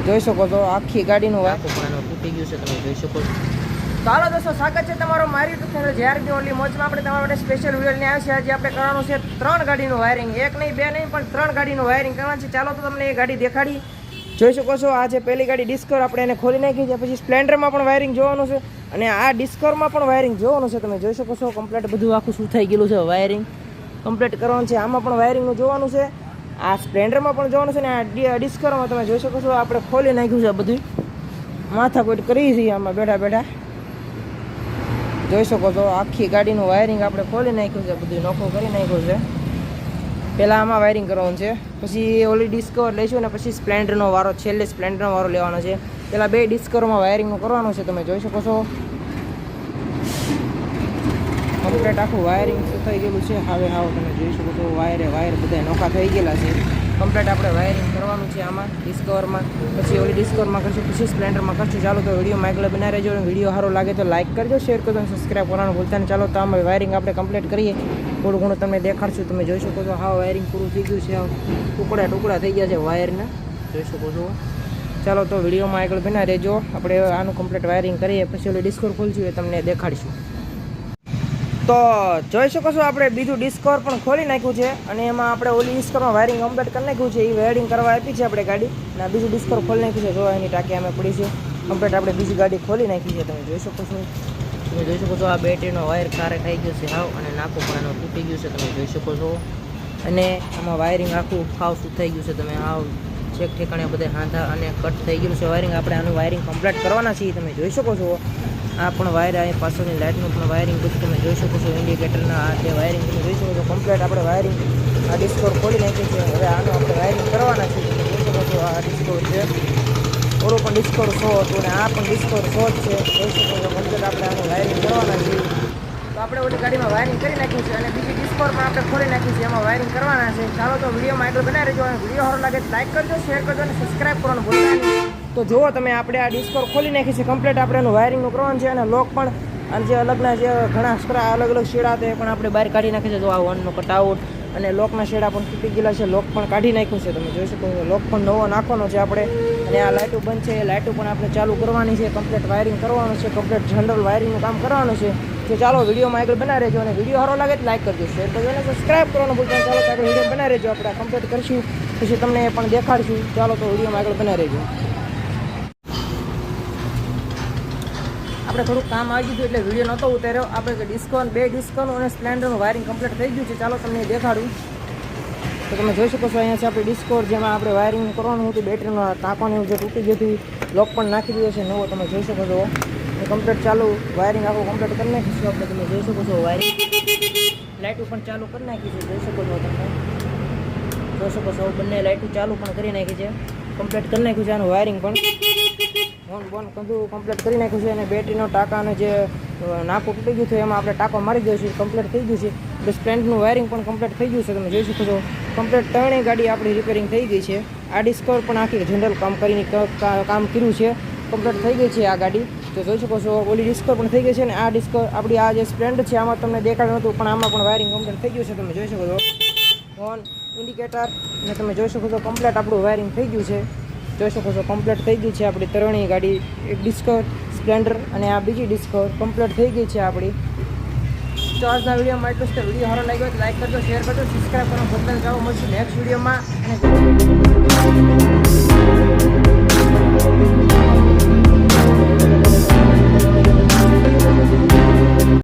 જોઈ શકો છો આખી ગાડીનું વાયર પણ તૂટી ગયું છે, તમે જોઈ શકો છો. તો હાલો દોસ્તો, સ્વાગત છે તમારો મારી યુટ્યુબ ચેનલ JRB ઓનલી મોજમાં. આપણે તમારા માટે સ્પેશિયલ વિડીયો લઈને આવ્યા છે. આજે આપણે કરવાનું છે 3 ગાડીનું વાયરિંગ, એક નહીં બે નહીં પણ 3 ગાડીનું વાયરિંગ કરવાનું છે. ચાલો તો તમને એ ગાડી દેખાડી. જોઈ શકો છો આ છે પહેલી ગાડી ડિસ્કવર, આપણે એને ખોલી નાખી છે. પછી સ્પ્લેન્ડરમાં પણ વાયરિંગ જોવાનું છે અને આ ડિસ્કવરમાં પણ વાયરિંગ જોવાનું છે. તમે જોઈ શકો છો કમ્પ્લીટ બધું આખું શું થઈ ગયેલું છે, વાયરિંગ કમ્પ્લીટ કરવાનું છે. આમાં પણ વાયરિંગનું જોવાનું છે, આ સ્પ્લેન્ડરમાં પણ જોવાનું છે ને આ ડિસ્કવરમાં તમે જોઈ શકો છો આપણે ખોલી નાખ્યું છે. બધું માથાકૂટ કરી છે આમાં બેઠા બેઠા. જોઈ શકો છો આખી ગાડીનું વાયરિંગ આપણે ખોલી નાખ્યું છે, બધું નોખું કરી નાખ્યું છે. પહેલાં આમાં વાયરિંગ કરવાનું છે, પછી ઓલી ડિસ્કવર લઈશું ને પછી સ્પ્લેન્ડરનો વારો, છેલ્લે સ્પ્લેન્ડરનો વારો લેવાનો છે. પહેલાં 2 ડિસ્કવરમાં વાયરિંગનું કરવાનું છે. તમે જોઈ શકો છો કમ્પ્લીટ આખું વાયરિંગ થઈ ગયેલું છે. હવે તમે જોઈ શકો છો વાયર બધા નોખા થઈ ગયેલા છે. કમ્પ્લીટ આપણે વાયરિંગ કરવાનું છે આમાં ડિસ્કવરમાં, પછી ઓલી ડિસ્કવરમાં કરશું, પછી સ્પ્લેન્ડરમાં કરશું. ચાલો તો વિડીયોમાં આગળ બનાવી રહેજો. વિડીયો સારો લાગે તો લાઇક કરજો, શેર કરજો અને સબસ્ક્રાઈબ કરવાનું ભૂલતા નહીં. ચાલો તો આમાં વાયરિંગ આપણે કમ્પ્લીટ કરીએ. થોડું ઘણું તમને દેખાડશું. તમે જોઈ શકો છો હા વાયરિંગ પૂરું થઈ ગયું છે, ટુકડા થઈ ગયા છે વાયરના, જોઈ શકો છો. ચાલો તો વિડીયોમાં આગળ બનાવી રહેજો. આપણે આનું કમ્પ્લીટ વાયરિંગ કરીએ, પછી ઓલી ડિસ્કવર ખોલશું એ તમને દેખાડીશું. તો જોઈ શકો છો આપણે બીજું ડિસ્કવર પણ ખોલી નાખ્યું છે અને એમાં આપણે ઓલી ડિસ્કવરમાં વાયરિંગ કમ્પ્લીટ કરી નાખ્યું છે. એ વાયરિંગ કરવા આપી છે આપણે ગાડી, અને બીજું ડિસ્કવર ખોલી નાખ્યું છે. જો એની ટાંકી અમે પડી છે કમ્પ્લીટ. આપણે બીજી ગાડી ખોલી નાખી છે. તમે જોઈ શકો છો. તમે જોઈ શકો છો આ બેટરીનો વાયર કારે ખાઈ ગયો છે હાવ, અને નાકું પણ એનો તૂટી ગયું છે. તમે જોઈ શકો છો. અને આમાં વાયરિંગ આખું હાવ શું થઈ ગયું છે. તમે હાવ ચેક ઠેકાણે બધે હાંધા અને કટ થઈ ગયું છે વાયરિંગ. આપણે આનું વાયરિંગ કમ્પ્લીટ કરવાના છીએ. તમે જોઈ શકો છો આ પણ વાયર, અહીં પાછળની લાઇટનું પણ વાયરિંગ બધું તમે જોઈ શકો છો. ઇન્ડિકેટરના આ જે વાયરિંગ તમે જોઈ શકો છો કમ્પ્લીટ આપણે વાયરિંગ આ ડિસ્કવર ખોલી નાખી છે. હવે આનું આપણે વાયરિંગ કરવાના છે. તમે જોઈ શકો છો આ ડિસ્કવર છે, ઓરું પણ ડિસ્કવર 100 હતું અને આ પણ ડિસ્કવર 100 જ છે. જોઈ શકો છો કમ્પ્લીટ આપણે આનું વાયરિંગ કરવાના છીએ. તો આપણે ઓલી ગાડીમાં વાયરિંગ કરી નાખ્યું છે અને બીજી ડિસ્કવર પણ આપણે ખોલી નાખી છે, એમાં વાયરિંગ કરવાના છે. ચાલો તો વિડીયોમાં આગળ બનાવી રહેજો. અને વિડીયો સારો લાગે લાઈક કરજો, શેર કરજો અને સબસ્ક્રાઈબ કરવાનું ભૂલતા નહીં. તો જુઓ તમે આપણે આ ડિસ્કવર ખોલી નાખી છે કમ્પ્લીટ. આપણે એનું વાયરિંગનું કરવાનું છે અને લોક પણ અને જે અલગના જે ઘણા સ્ક્રા અલગ શેડા તે પણ આપણે બહાર કાઢી નાખી છે. જો આ વનનો કટઆઉટ અને લોકના શેડા પણ તૂટી ગયેલા છે, લોક પણ કાઢી નાખ્યું છે. તમે જોઈ શકો છો લોક પણ નવો નાખવાનો છે આપણે. અને આ લાઇટો બંધ છે, એ લાઇટો પણ આપણે ચાલુ કરવાની છે. કમ્પ્લીટ વાયરિંગ કરવાનું છે, કમ્પ્લીટ જનરલ વાયરિંગનું કામ કરવાનું છે. તો ચાલો વિડીયોમાં આગળ બનાવી રહેજો. અને વિડીયો સારો લાગે તો લાઈક કરજો, શેર કરજો અને સબસ્ક્રાઈબ કરવાનું ભૂલતા નહીં. ચાલો તો આગળ વિડીયો બનાવી રહેજો. આપણે કમ્પ્લીટ કરીશું પછી તમને એ પણ દેખાડશું. ચાલો તો વિડીયોમાં આગળ બનાવી રહેજો. આપણે થોડુંક કામ આવી ગયું એટલે વિડીયો નહોતો ઉતાર્યો. આપણે ડિસ્કવર 2 ડિસ્કવરનું અને સ્પ્લેન્ડરનું વાયરિંગ કમ્પ્લીટ થઈ ગયું છે. ચાલો તમને દેખાડું. તો તમે જોઈ શકો છો અહીંયા છે આપણે ડિસ્કવર, જેમાં આપણે વાયરિંગ કરવાનું હતું. બેટરીનો ટાંકોને જે તૂટી ગયું હતું, લોક પણ નાખી દીધો છે નવો. તમે જોઈ શકો છો કમ્પ્લીટ ચાલુ વાયરિંગ આખું કમ્પ્લીટ કરી નાખીશું આપણે. તમે જોઈ શકો છો વાયરિંગ લાઇટો પણ ચાલુ કરી નાખી છે. જોઈ શકો છો તમે જોઈ શકો છો બંને લાઇટો ચાલુ પણ કરી નાખી છે, કમ્પ્લીટ કરી નાખ્યું છે. આનું વાયરિંગ પણ બોન બધું કમ્પ્લીટ કરી નાખ્યું છે. અને બેટરીનો ટાંકાને જે નાકું તૂટી ગયું છે એમાં આપણે ટાંકો મારી દઈએ છીએ, કમ્પ્લીટ થઈ ગયું છે. એટલે સ્પ્લેન્ડરનું વાયરિંગ પણ કમ્પ્લીટ થઈ ગયું છે. તમે જોઈ શકો છો કમ્પ્લીટ 3 ગાડી આપણી રિપેરિંગ થઈ ગઈ છે. આ ડિસ્કવર પણ આખી જનરલ કામ કરીને કામ કર્યું છે, કમ્પ્લીટ થઈ ગઈ છે આ ગાડી. તો જોઈ શકો છો ઓલી ડિસ્કવર પણ થઈ ગઈ છે. અને આ ડિસ્કવર આપણી આ જે સ્પ્લેન્ડર છે આમાં તમને દેખાડ્યું હતું, પણ આમાં પણ વાયરિંગ કમ્પ્લીટ થઈ ગયું છે. તમે જોઈ શકો છો ફોન ઇન્ડિકેટર અને તમે જોઈ શકો છો કમ્પ્લીટ આપણું વાયરિંગ થઈ ગયું છે. જોઈ શકો છો કમ્પ્લીટ થઈ ગઈ છે આપણી 3 ગાડી, એક ડિસ્કવર, સ્પ્લેન્ડર અને આ બીજી ડિસ્કવર કમ્પ્લીટ થઈ ગઈ છે આપણી. તો આજના વિડીયોમાં એટલું જ. વિડીયો સારો લાગ્યો તો લાઈક કરજો, શેર કરજો, સબસ્ક્રાઈબ કરવાનું ભૂલતા નહીં. ચાલો મળશું નેક્સ્ટ વિડીયોમાં. અને